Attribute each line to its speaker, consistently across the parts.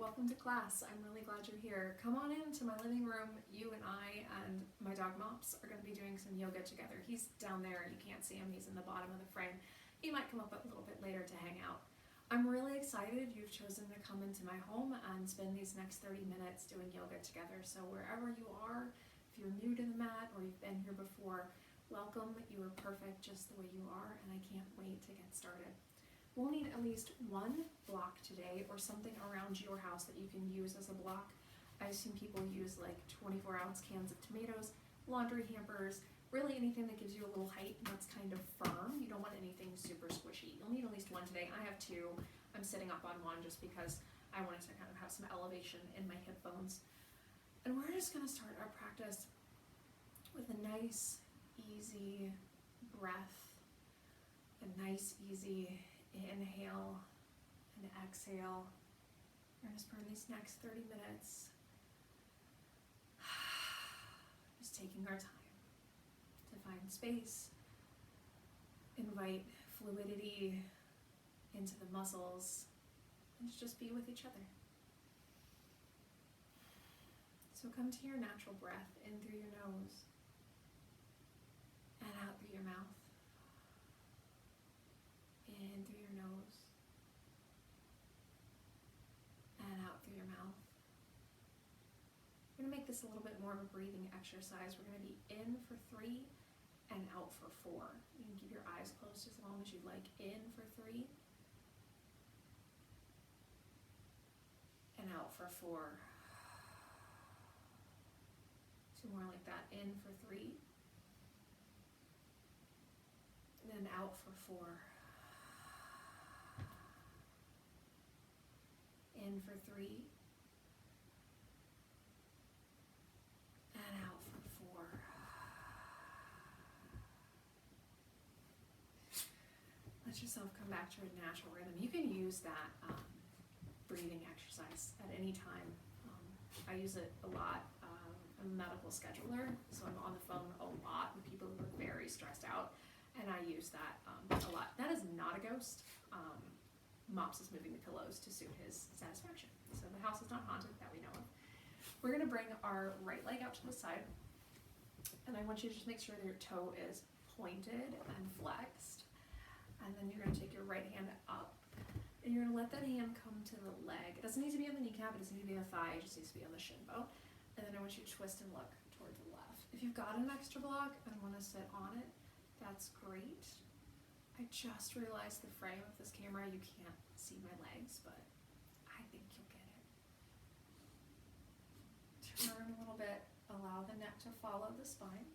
Speaker 1: welcome to class. I'm really glad you're here. Come on into my living room. You and I and my dog Mops are going to be doing some yoga together. He's down there, you can't see him, he's in the bottom of the frame. He might come up a little bit later to hang out. I'm really excited you've chosen to come into my home and spend these next 30 minutes doing yoga together. So wherever you are, if you're new to the mat or you've been here before, welcome. You are perfect just the way you are, and I can't wait to get started. We'll need at least one block today or something around your house that you can use as a block. I've seen people use like 24-ounce cans of tomatoes, laundry hampers, really anything that gives you a little height and that's kind of firm. You don't want anything super squishy. You'll need at least one today. I have two. I'm sitting up on one just because I wanted to kind of have some elevation in my hip bones. And we're just going to start our practice with a nice, easy breath, a nice, easy inhale and exhale. We're going to spend these next 30 minutes just taking our time to find space, invite fluidity into the muscles, and to just be with each other. So come to your natural breath in through your nose and out through your mouth. In through your nose and out through your mouth. We're going to make this a little bit more of a breathing exercise. We're going to be in for 3 and out for 4. You can keep your eyes closed as long as you like. In for 3 and out for 4. 2 more like that. In for 3 and then out for 4. In for 3 and out for 4. Let yourself come back to a natural rhythm. You can use that breathing exercise at any time. I use it a lot. I'm a medical scheduler, so I'm on the phone a lot with people who are very stressed out, and I use that a lot. That is not a ghost. Mops is moving the pillows to suit his satisfaction. So the house is not haunted that we know of. We're going to bring our right leg out to the side, and I want you to just make sure that your toe is pointed and flexed. And then you're going to take your right hand up, and you're going to let that hand come to the leg. It doesn't need to be on the kneecap, it doesn't need to be on the thigh, it just needs to be on the shin bone. And then I want you to twist and look toward the left. If you've got an extra block and want to sit on it, that's great. I just realized the frame of this camera, you can't see my legs, but I think you'll get it. Turn a little bit, allow the neck to follow the spine.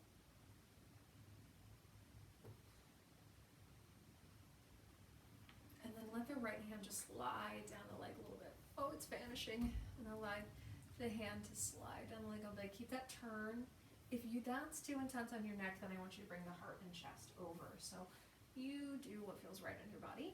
Speaker 1: And then let the right hand just slide down the leg a little bit. Oh, it's vanishing. And allow the hand to slide down the leg a little bit. Keep that turn. If that's too intense on your neck, then I want you to bring the heart and chest over. So you do what feels right on your body.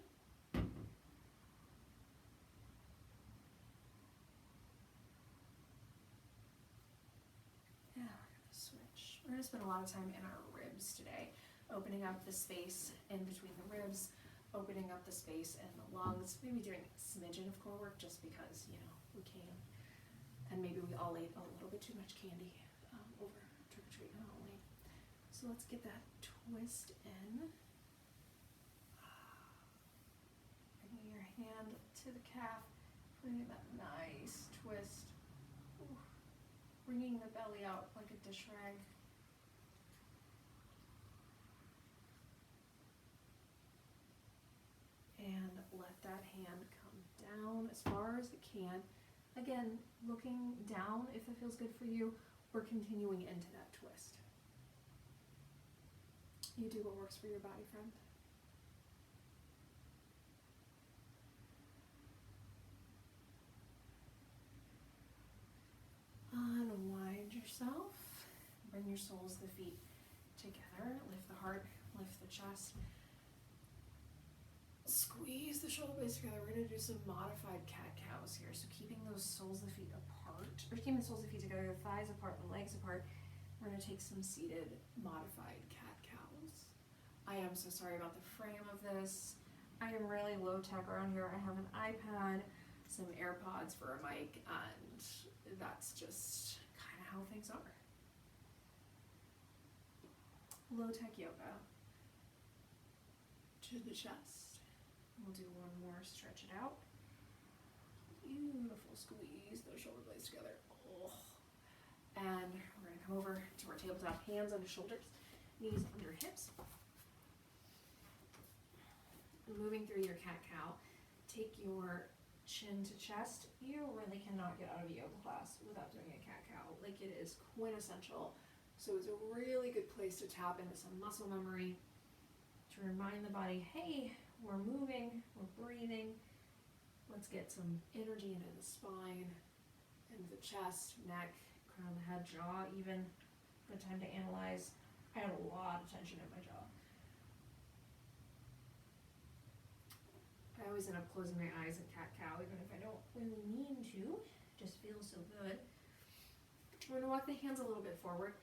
Speaker 1: Yeah, we're going to switch. We're going to spend a lot of time in our ribs today, opening up the space in between the ribs, opening up the space in the lungs, maybe doing a smidgen of core work just because, we can. And maybe we all ate a little bit too much candy over trick-or-treating Halloween. So let's get that twist in. Bringing your hand to the calf, putting that nice twist. Ooh. Bringing the belly out like a dish rag. And let that hand come down as far as it can. Again, looking down if it feels good for you, or continuing into that twist. You do what works for your body, friend. Unwind yourself. Bring your soles of the feet together. Lift the heart, lift the chest. Squeeze the shoulder blades together. We're going to do some modified cat-cows here. So keeping those soles of the feet apart, or keeping the soles of the feet together, the thighs apart, the legs apart. We're going to take some seated modified cat-cows. I am so sorry about the frame of this. I am really low tech around here. I have an iPad, some AirPods for a mic, and that's just kind of how things are. Low tech yoga to the chest. We'll do one more, stretch it out. Beautiful squeeze those shoulder blades together. Oh. And we're going to come over to our tabletop, hands under shoulders, knees under hips. Moving through your cat-cow, take your chin to chest. You really cannot get out of a yoga class without doing a cat-cow. Like, it is quintessential. So it's a really good place to tap into some muscle memory, to remind the body, hey, we're moving, we're breathing. Let's get some energy into the spine, into the chest, neck, crown of the head, jaw even. Good time to analyze. I had a lot of tension in my jaw. I always end up closing my eyes in cat-cow, even if I don't really mean to. It just feels so good. We're going to walk the hands a little bit forward.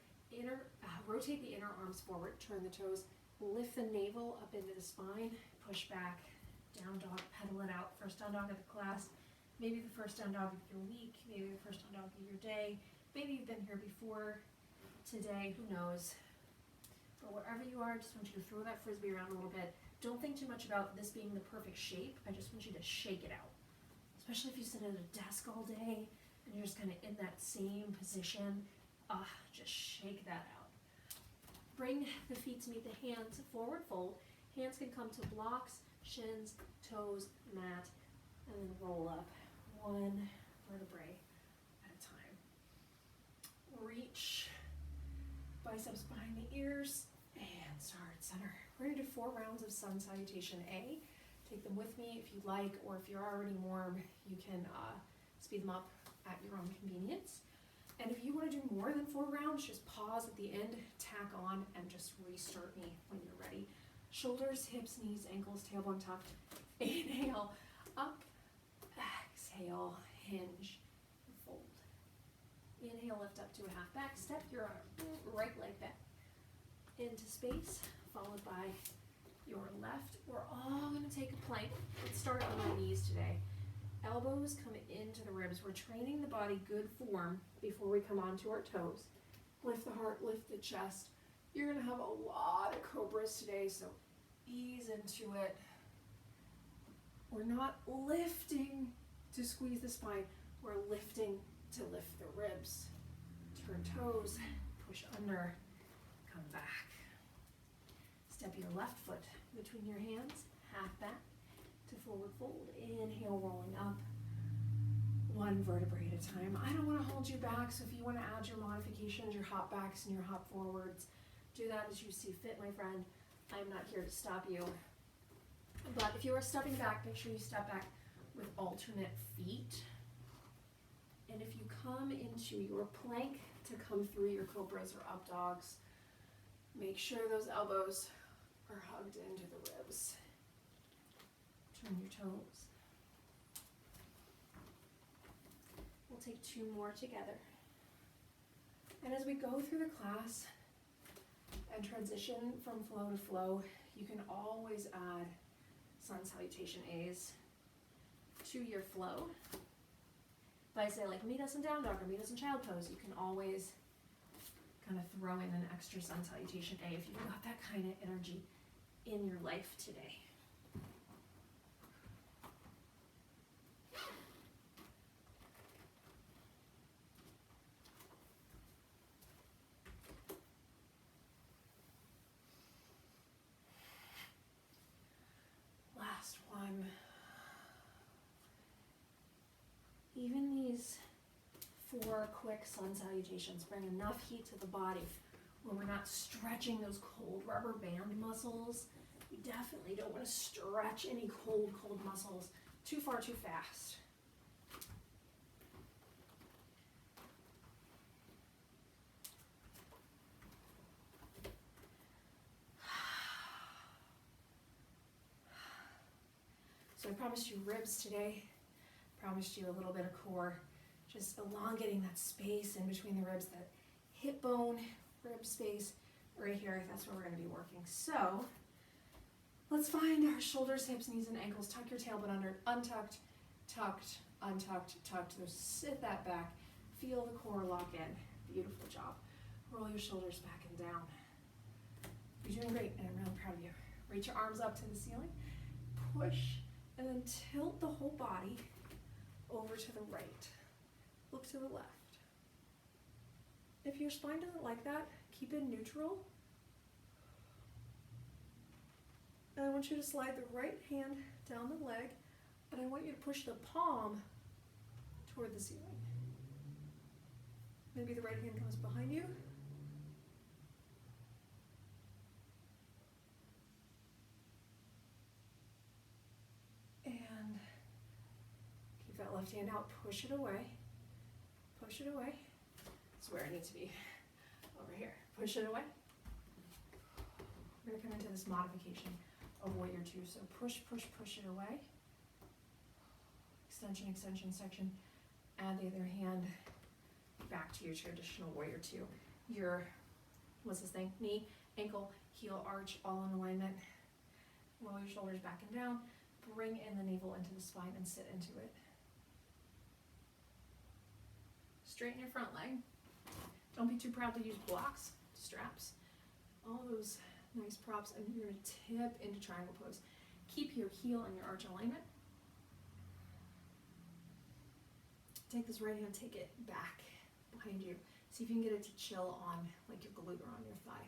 Speaker 1: Rotate the inner arms forward, turn the toes, lift the navel up into the spine, push back, down dog, pedal it out. First down dog of the class, maybe the first down dog of your week, maybe the first down dog of your day, maybe you've been here before today, who knows. But wherever you are, I just want you to throw that frisbee around a little bit. Don't think too much about this being the perfect shape. I just want you to shake it out. Especially if you sit at a desk all day and you're just kind of in that same position. Just shake that out. Bring the feet to meet the hands, forward fold. Hands can come to blocks, shins, toes, mat, and then roll up one vertebrae at a time. Reach biceps behind the ears and start center. We're going to do 4 rounds of sun salutation A. Take them with me if you'd like, or if you're already warm, you can speed them up at your own convenience. And if you want to do more than 4 rounds, just pause at the end, tack on, and just restart me when you're ready. Shoulders, hips, knees, ankles, tailbone tucked. Inhale, up. Exhale, hinge, fold. Inhale, lift up to a half back. Step your right leg back into space, followed by your left. We're all going to take a plank. Let's start on our knees today. Elbows come into the ribs. We're training the body good form before we come onto our toes. Lift the heart, lift the chest. You're going to have a lot of cobras today, so ease into it. We're not lifting to squeeze the spine. We're lifting to lift the ribs. Turn toes, push under, come back. Step your left foot between your hands, half back to forward fold. Inhale, rolling up, 1 vertebrae at a time. I don't want to hold you back, so if you want to add your modifications, your hop backs and your hop forwards, do that as you see fit, my friend. I'm not here to stop you. But if you are stepping back, make sure you step back with alternate feet. And if you come into your plank to come through your cobras or up dogs, make sure those elbows are hugged into the ribs. Turn your toes. We'll take 2 more together. And as we go through the class and transition from flow to flow, you can always add sun salutation A's to your flow. If I say like meet us in down dog or meet us in child pose, you can always kind of throw in an extra sun salutation A if you've got that kind of energy in your life today. Last one. Even these 4 quick sun salutations bring enough heat to the body where we're not stretching those cold rubber band muscles. We definitely don't want to stretch any cold muscles too far too fast. So I promised you ribs today, promised you a little bit of core, just elongating that space in between the ribs, that hip bone, rib space right here. That's where we're going to be working. So let's find our shoulders, hips, knees, and ankles. Tuck your tailbone under, untucked, tucked, untucked, tucked. So sit that back, feel the core lock in. Beautiful job. Roll your shoulders back and down. You're doing great, and I'm really proud of you. Reach your arms up to the ceiling, push, and then tilt the whole body over to the right. Look to the left. If your spine doesn't like that, keep it neutral. And I want you to slide the right hand down the leg, and I want you to push the palm toward the ceiling. Maybe the right hand comes behind you. And keep that left hand out, push it away. Push it away. That's where I need to be, over here. Push it away. We're gonna come into this modification of warrior two. So push, push, push it away. Extension, extension, section. Add the other hand back to your traditional warrior two. Your, what's this thing? Knee, ankle, heel, arch, all in alignment. Roll your shoulders back and down. Bring in the navel into the spine and sit into it. Straighten your front leg. Don't be too proud to use blocks, straps, all those nice props, and you're gonna tip into triangle pose. Keep your heel and your arch alignment. Take this right hand, take it back behind you. See if you can get it to chill on like your glute or on your thigh.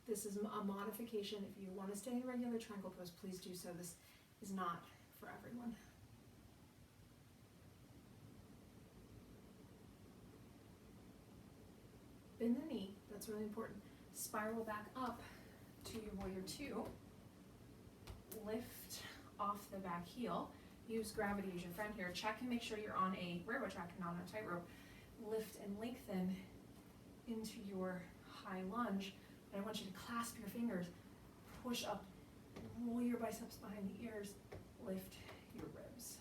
Speaker 1: This is a modification. If you want to stay in regular triangle pose, please do so. This is not for everyone. Bend the knee, that's really important. Spiral back up to your warrior two. Lift off the back heel. Use gravity as your friend here. Check and make sure you're on a railroad track and not on a tightrope. Lift and lengthen into your high lunge. And I want you to clasp your fingers, push up, roll your biceps behind the ears, lift your ribs.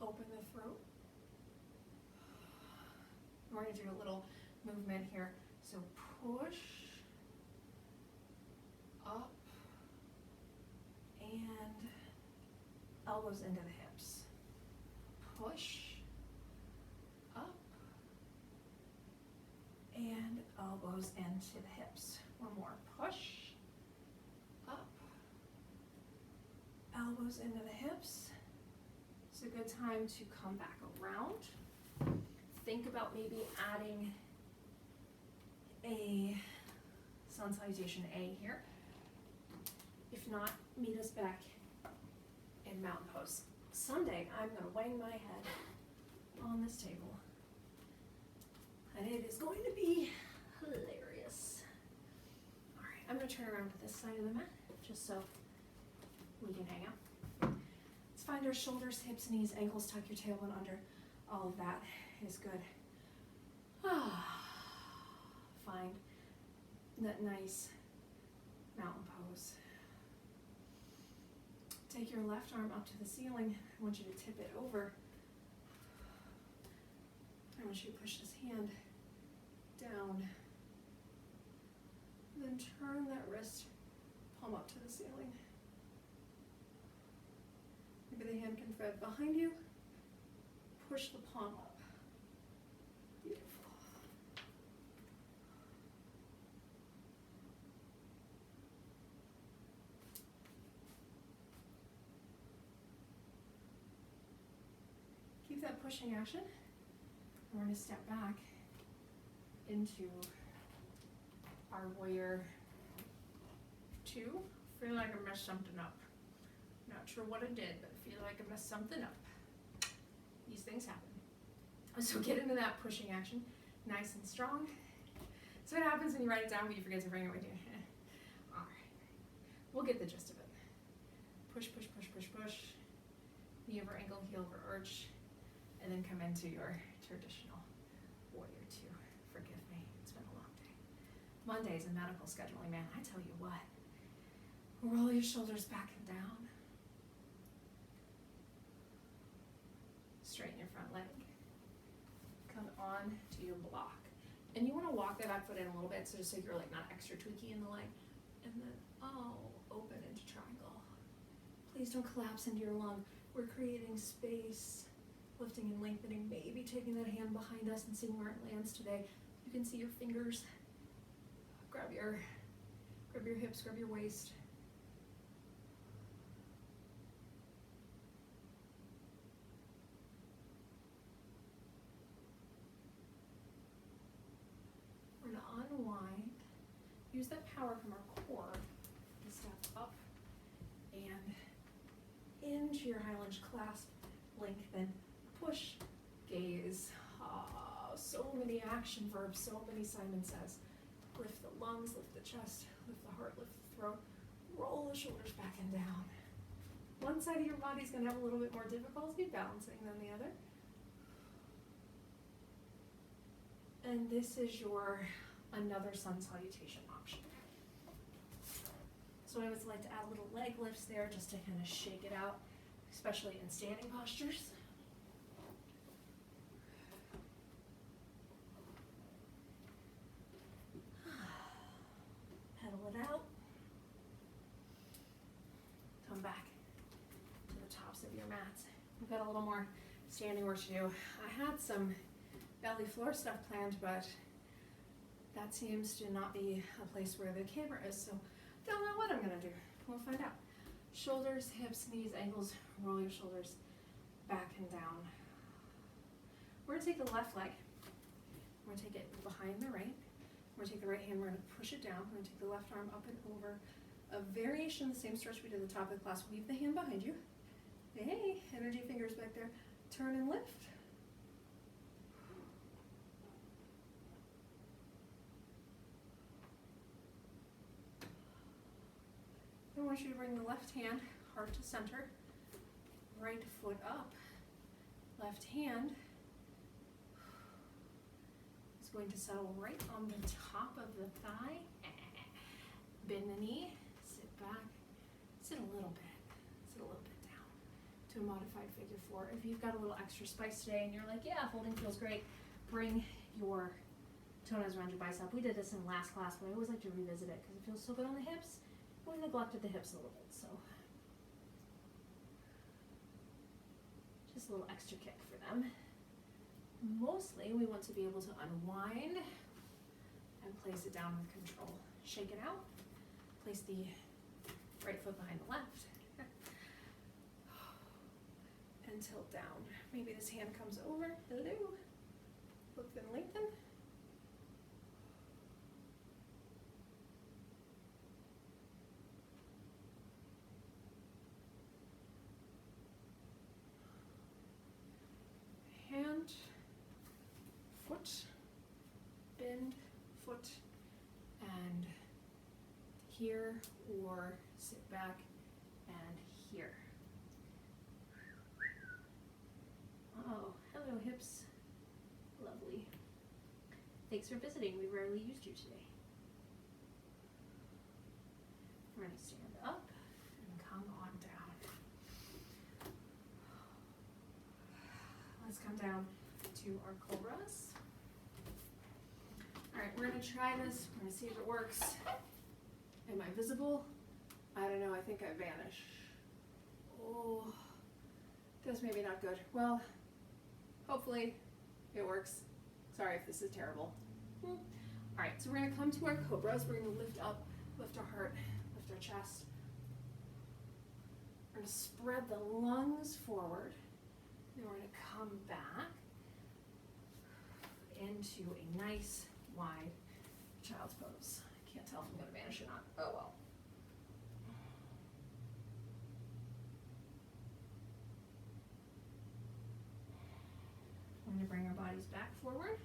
Speaker 1: Open the throat. We're going to do a little movement here. So push up and elbows into the hips. Push up and elbows into the hips. One more. Push up, elbows into the hips. It's a good time to come back around. Think about maybe adding a sun salutation A here. If not, meet us back in mountain pose. Someday I'm going to wang my head on this table, and it is going to be hilarious. All right, I'm going to turn around to this side of the mat just so we can hang out. Let's find our shoulders, hips, knees, ankles, tuck your tailbone under. All of that is good. Find that nice mountain pose. Take your left arm up to the ceiling. I want you to tip it over. I want you to push this hand down. And then turn that wrist palm up to the ceiling. Maybe the hand can thread behind you. Push the palm up. Beautiful. Keep that pushing action. We're going to step back into our warrior two. Feel like I messed something up. Not sure what I did, but feel like I messed something up. These things happen. So get into that pushing action, nice and strong. So what happens when you write it down but you forget to bring it with you? All right, we'll get the gist of it. Push, push, push, push, push. Knee over ankle, heel over arch, and then come into your traditional warrior two. Forgive me, it's been a long day. Monday's a medical scheduling, man. I tell you what. Roll your shoulders back and down. Straighten your front leg. Come on to your block. And you want to walk that back foot in a little bit, so just so you're like not extra tweaky in the leg. And then, open into triangle. Please don't collapse into your lung. We're creating space, lifting and lengthening, maybe taking that hand behind us and seeing where it lands today. You can see your fingers. Grab your hips, grab your waist. We're gonna unwind. Use that power from our core to step up and into your high lunge clasp, lengthen, push, gaze. So many action verbs, so many Simon Says. Lift the lungs, lift the chest, lift the heart, lift the throat, roll the shoulders back and down. One side of your body's gonna have a little bit more difficulty balancing than the other. And this is your another sun salutation option. So I always like to add little leg lifts there just to kind of shake it out, especially in standing postures. Pedal it out. Come back to the tops of your mats. We've got a little more standing work to do. I had some belly floor stuff planned, but that seems to not be a place where the camera is, so don't know what I'm gonna do. We'll find out. Shoulders, hips, knees, ankles, roll your shoulders back and down. We're gonna take the left leg. We're gonna take it behind the right. We're gonna take the right hand, we're gonna push it down. We're gonna take the left arm up and over. A variation of the same stretch we did at the top of the class. Weave the hand behind you. Hey, energy fingers back there. Turn and lift. I want you to bring the left hand, heart to center, right foot up. Left hand is going to settle right on the top of the thigh. Bend the knee, sit back, sit a little bit down to a modified figure four. If you've got a little extra spice today and you're like, yeah, holding feels great, bring your toenails around your bicep. We did this in last class, but I always like to revisit it because it feels so good on the hips. We neglected the hips a little bit, so just a little extra kick for them. Mostly we want to be able to unwind and place it down with control. Shake it out, place the right foot behind the left, and tilt down. Maybe this hand comes over, hello, lift and lengthen. Hand, foot, bend, foot, and here, or sit back and here. Oh, hello hips. Lovely. Thanks for visiting. We rarely used you today. We're going to stand up and come on down. Let's come down to our cobras. All right, we're going to try this. We're going to see if it works. Am I visible? I don't know. I think I vanished. Oh, that's maybe not good. Well, hopefully it works. Sorry if this is terrible. All right, so we're going to come to our cobras. We're going to lift up, lift our heart, lift our chest. We're going to spread the lungs forward. Then we're going to come back into a nice wide child's pose. I can't tell if I'm going to vanish or not. Oh well. We're going to bring our bodies back forward.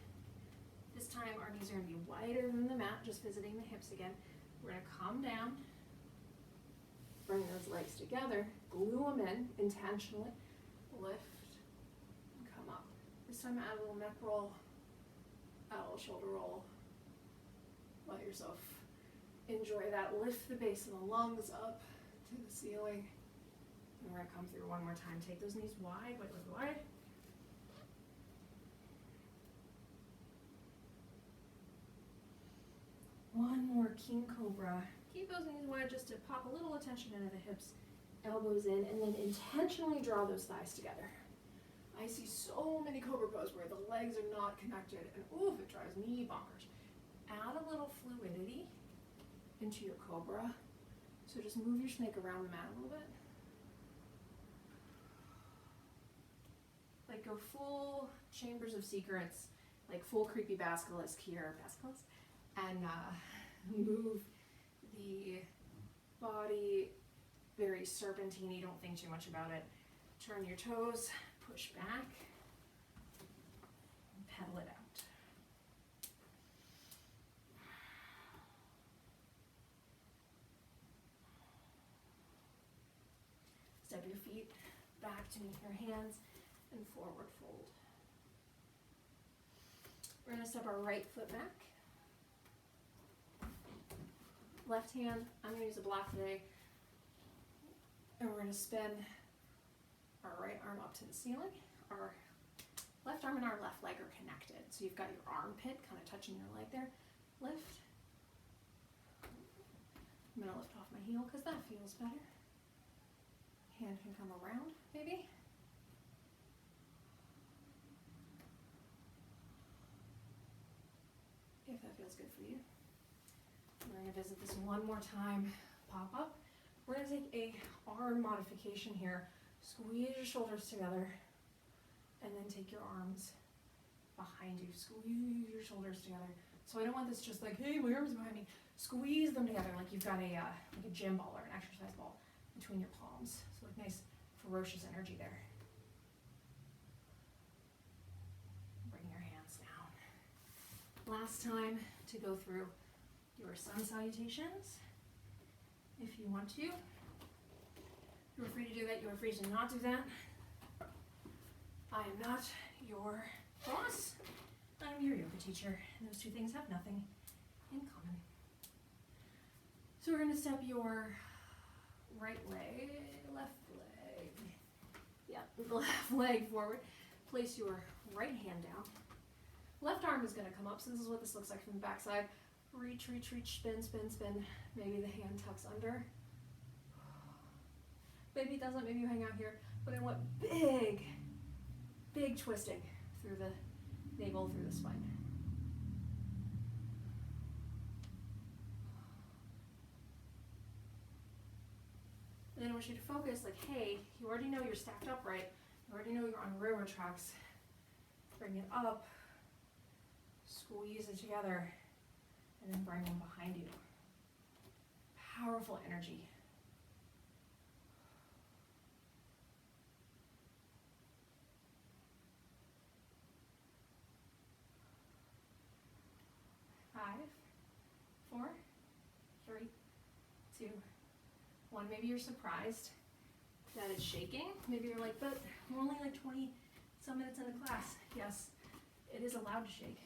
Speaker 1: This time our knees are going to be wider than the mat, just visiting the hips again. We're going to calm down, bring those legs together, glue them in intentionally, lift, and come up. This time add a little neck roll, add a little shoulder roll. Let yourself enjoy that. Lift the base of the lungs up to the ceiling. And we're going to come through one more time. Take those knees wide, wide, wide, wide. One more king cobra. Keep those knees wide just to pop a little attention into the hips elbows in, and then intentionally draw those thighs together. I see so many cobra pose where the legs are not connected, and oof, it drives me bonkers. Add a little fluidity into your cobra. So just move your snake around the mat a little bit. Like go full Chambers of Secrets, like full creepy basilisk here, and move the body very serpentine. Don't think too much about it. Turn your toes, push back, and pedal it out. Step your feet back to meet your hands and forward fold. We're going to step our right foot back. Left hand, I'm going to use a block today. And we're going to spin our right arm up to the ceiling. Our left arm and our left leg are connected. So you've got your armpit kind of touching your leg there. Lift. I'm going to lift off my heel because that feels better. Hand can come around, maybe. If that feels good for you. We're going to visit this one more time. Pop up. We're going to take a arm modification here. Squeeze your shoulders together, and then take your arms behind you. Squeeze your shoulders together. So I don't want this just like, hey, my arms are behind me. Squeeze them together like you've got a like a gym ball or an exercise ball between your palms. So like nice ferocious energy there. Bring your hands down. Last time to go through your sun salutations. If you want to, you're free to do that. You're free to not do that. I am not your boss. I'm your yoga teacher, and those two things have nothing in common. So we're going to step your right leg, left leg, the left leg forward. Place your right hand down. Left arm is going to come up, so this is what this looks like from the back side. Reach, reach, reach, spin, spin, spin. Maybe the hand tucks under. Maybe it doesn't, maybe you hang out here. But I want big, big twisting through the navel, through the spine. And then I want you to focus like, hey, you already know you're stacked up right. You already know you're on railroad tracks. Bring it up. Squeeze it together. And then bring them behind you. Powerful energy. Five, 4, 3, 2, 1. Maybe you're surprised that it's shaking. Maybe you're like, but we're only like 20 some minutes in the class. Yes, it is allowed to shake.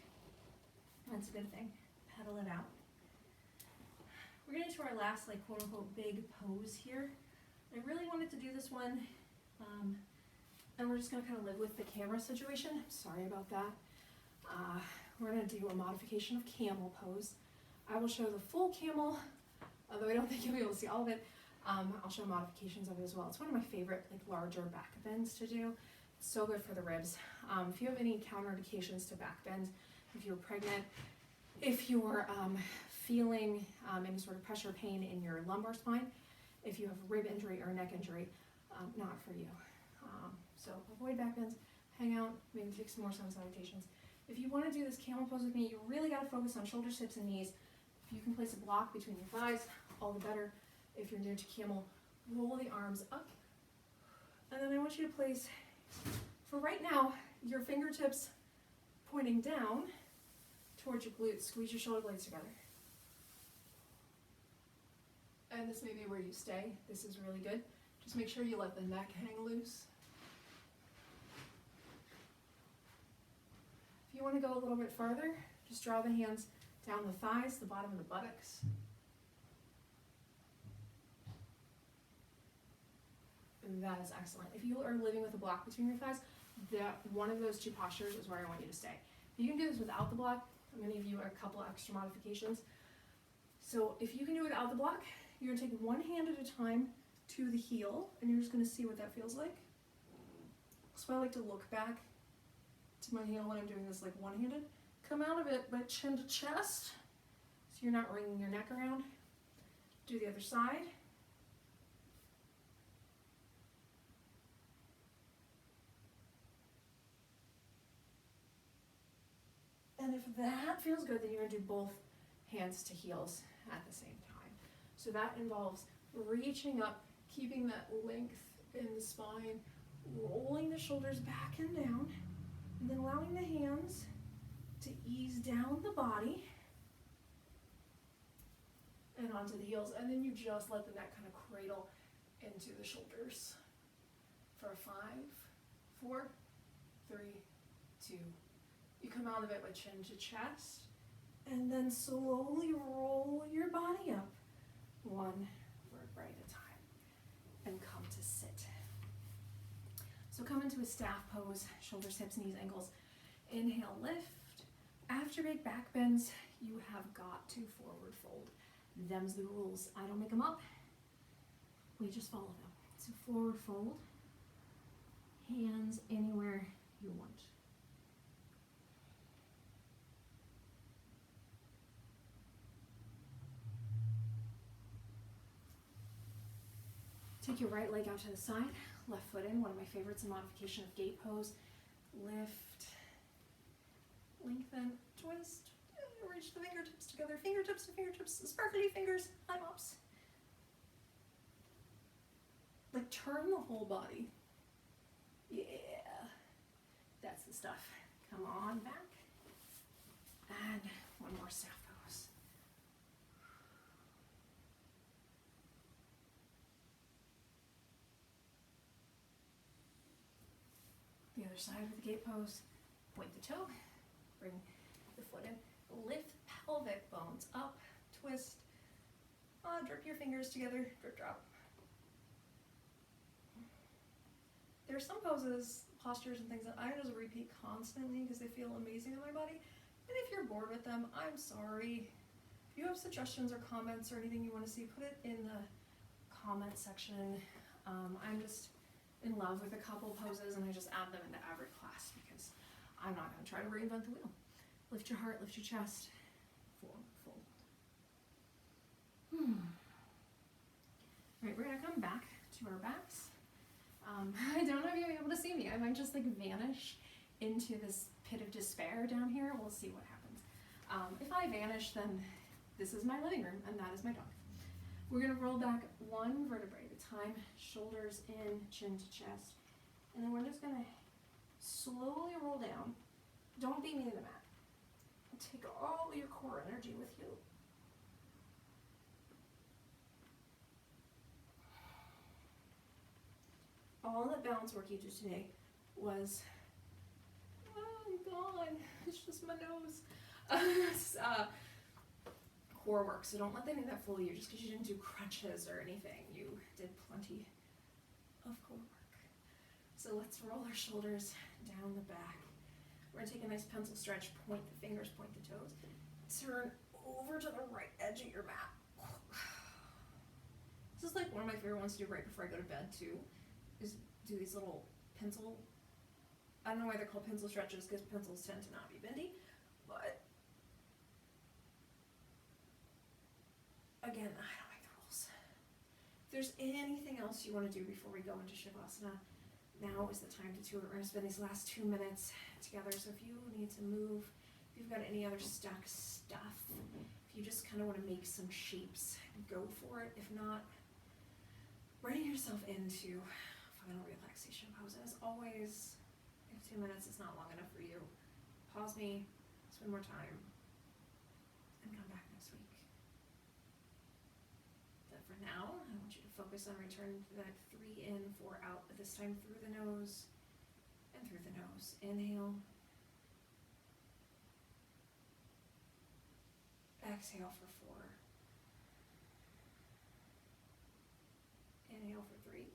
Speaker 1: That's a good thing. Pedal it out. We're getting to our last, like, quote unquote, big pose here. I really wanted to do this one, and we're just going to kind of live with the camera situation. Sorry about that. We're going to do a modification of camel pose. I will show the full camel, although I don't think you'll be able to see all of it. I'll show modifications of it as well. It's one of my favorite, like, larger back bends to do. It's so good for the ribs. If you have any counterindications to back bend, if you're pregnant, if you're feeling any sort of pressure pain in your lumbar spine, if you have rib injury or neck injury, not for you. So avoid back bends, hang out, maybe take some more sun salutations. If you want to do this camel pose with me, you really got to focus on shoulders, hips, and knees. If you can place a block between your thighs, all the better. If you're new to camel, roll the arms up. And then I want you to place, for right now, your fingertips pointing down towards your glutes. Squeeze your shoulder blades together. And this may be where you stay. This is really good. Just make sure you let the neck hang loose. If you want to go a little bit farther, just draw the hands down the thighs, the bottom of the buttocks. And that is excellent. If you are living with a block between your thighs, one of those two postures is where I want you to stay. You can do this without the block. I'm going to give you a couple extra modifications. So if you can do it without the block, you're going to take one hand at a time to the heel, and you're just going to see what that feels like. So I like to look back to my heel when I'm doing this like one-handed. Come out of it by chin to chest, so you're not wringing your neck around. Do the other side. And if that feels good, then you're going to do both hands to heels at the same time. So that involves reaching up, keeping that length in the spine, rolling the shoulders back and down, and then allowing the hands to ease down the body and onto the heels. And then you just let the neck kind of cradle into the shoulders for 5, 4, 3, 2. You come out of it with chin to chest, and then slowly roll your body up 1 vertebra at a time and come to sit. So come into a staff pose, shoulders, hips, knees, ankles. Inhale, lift. After big back bends, you have got to forward fold. Them's the rules. I don't make them up. We just follow them. So forward fold, hands anywhere you want. Take your right leg out to the side, left foot in, one of my favorites in modification of gate pose. Lift, lengthen, twist, reach the fingertips together, fingertips to fingertips, sparkly fingers, high mops. Like turn the whole body. Yeah, that's the stuff. Come on back. And one more staff pose. The other side of the gate pose, point the toe, bring the foot in, lift pelvic bones up, twist, drip your fingers together, drip drop. There are some poses, postures and things that I just repeat constantly because they feel amazing on my body. And if you're bored with them, I'm sorry. If you have suggestions or comments or anything you want to see, put it in the comment section. I'm just in love with a couple poses and I just add them into every class because I'm not going to try to reinvent the wheel. Lift your heart, lift your chest, forward fold. All right, we're going to come back to our backs. I don't know if you'll be able to see me. I might just like vanish into this pit of despair down here. We'll see what happens. If I vanish, then this is my living room and that is my dog. We're going to roll back 1 vertebrae at a time, shoulders in, chin to chest. And then we're just going to slowly roll down. Don't beat me to the mat. Take all your core energy with you. All that balance work you did today was, oh, gone. It's just my nose. Core work, so don't let any of that fool you just because you didn't do crunches or anything. You did plenty of core work. So let's roll our shoulders down the back. We're going to take a nice pencil stretch, point the fingers, point the toes. Turn over to the right edge of your mat. This is like one of my favorite ones to do right before I go to bed too, is do these little pencil, I don't know why they're called pencil stretches because pencils tend to not be bendy, but again, I don't make the rules. If there's anything else you want to do before we go into Shavasana, now is the time to do it. We're going to spend these last 2 minutes together, so if you need to move, if you've got any other stuck stuff, if you just kind of want to make some shapes, go for it. If not, bring yourself into final relaxation pose. As always, if 2 minutes is not long enough for you, pause me, spend more time, and come back next week. But for now, I want you to focus on returning to that 3 in, 4 out, but this time through the nose and through the nose. Inhale. Exhale for 4. Inhale for 3.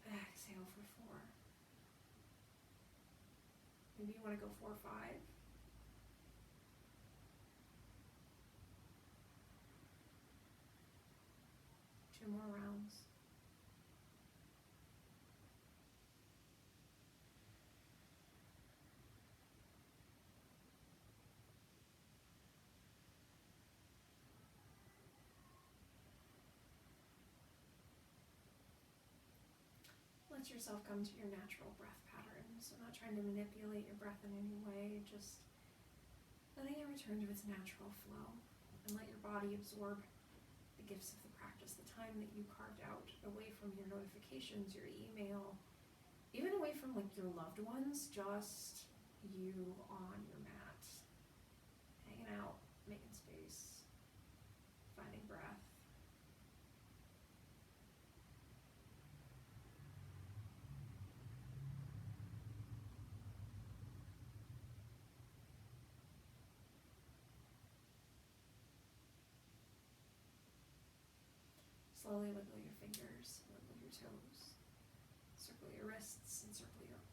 Speaker 1: Exhale for 4. Maybe you want to go 4, 5. 2 more rounds. Let yourself come to your natural breath pattern. So not trying to manipulate your breath in any way, just letting it return to its natural flow, and let your body absorb the gifts of the practice, the time that you carved out away from your notifications, your email, even away from like your loved ones, just you on your mat, hanging out, making space, finding breath. Slowly wiggle your fingers, wiggle your toes, circle your wrists and circle your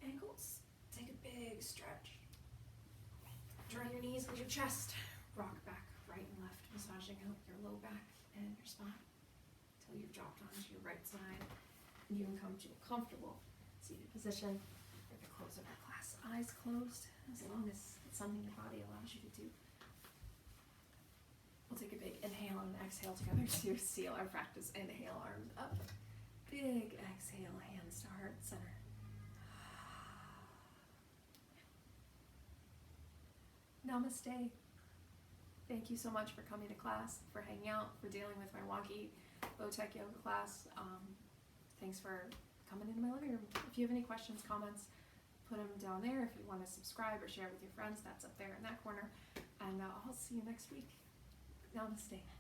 Speaker 1: ankles. Take a big stretch. Join your knees with your chest. Rock back right and left, massaging out your low back and your spine until you've dropped onto your right side. You can come to a comfortable seated position at the close of our class. Eyes closed, as long as it's something your body allows you to do. We'll take a big inhale and exhale together to seal our practice. Inhale, arms up. Big exhale, hands to heart center. Namaste. Thank you so much for coming to class, for hanging out, for dealing with my wonky low-tech yoga class. Thanks for coming into my living room. If you have any questions, comments, put them down there. If you want to subscribe or share with your friends, that's up there in that corner. And I'll see you next week. Namaste.